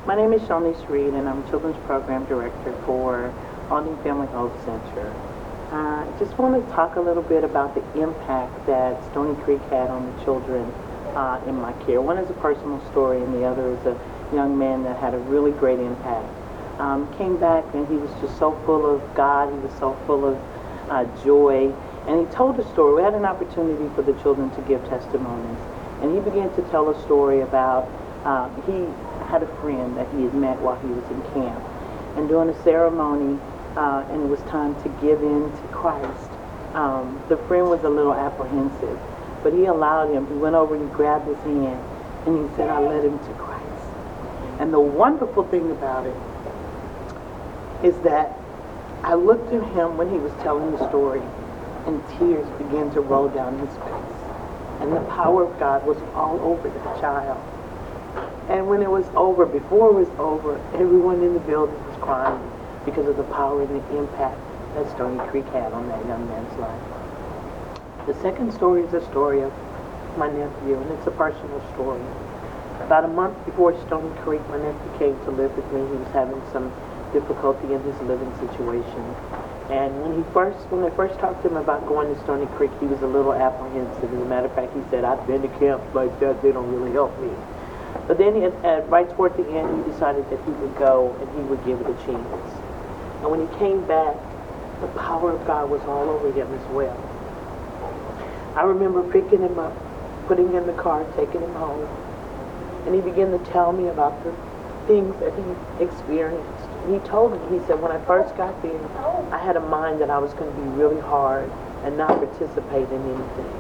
My name is Shawnice Reed, and I'm Children's Program Director for Aldine Family Hope Center. I just want to talk a little bit about the impact that Stony Creek had on the children in my care. One is a personal story, and the other is a young man that had a really great impact. Came back, and he was just so full of God. He was so full of joy, and he told a story. We had an opportunity for the children to give testimonies, and he began to tell a story about he had a friend that he had met while he was in camp, and during a ceremony, and it was time to give in to Christ, the friend was a little apprehensive, but he allowed him. He went over and he grabbed his hand, and he said, "I led him to Christ." And the wonderful thing about it is that I looked at him when he was telling the story, and tears began to roll down his face, and the power of God was all over that child. And when it was over, before it was over, everyone in the building was crying because of the power and the impact that Stony Creek had on that young man's life. The second story is a story of my nephew, and it's a personal story. About a month before Stony Creek, my nephew came to live with me. He was having some difficulty in his living situation. And when I first talked to him about going to Stony Creek, he was a little apprehensive. As a matter of fact, he said, "I've been to camps like that, they don't really help me." But then right toward the end, he decided that he would go and he would give it a chance. And when he came back, the power of God was all over him as well. I remember picking him up, putting him in the car, taking him home, and he began to tell me about the things that he experienced. And he told me, he said, "When I first got there, I had a mind that I was going to be really hard and not participate in anything."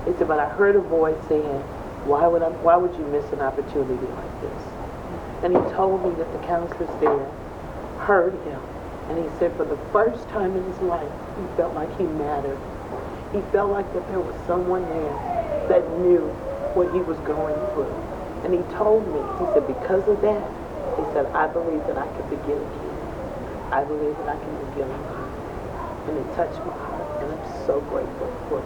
He said, "But I heard a voice saying, why would you miss an opportunity like this?" And he told me that the counselors there heard him. And he said for the first time in his life, he felt like he mattered. He felt like that there was someone there that knew what he was going through. And he told me, he said, because of that, he said, "I believe that I can begin again. I believe that I can begin again." And it touched my heart, and I'm so grateful for it.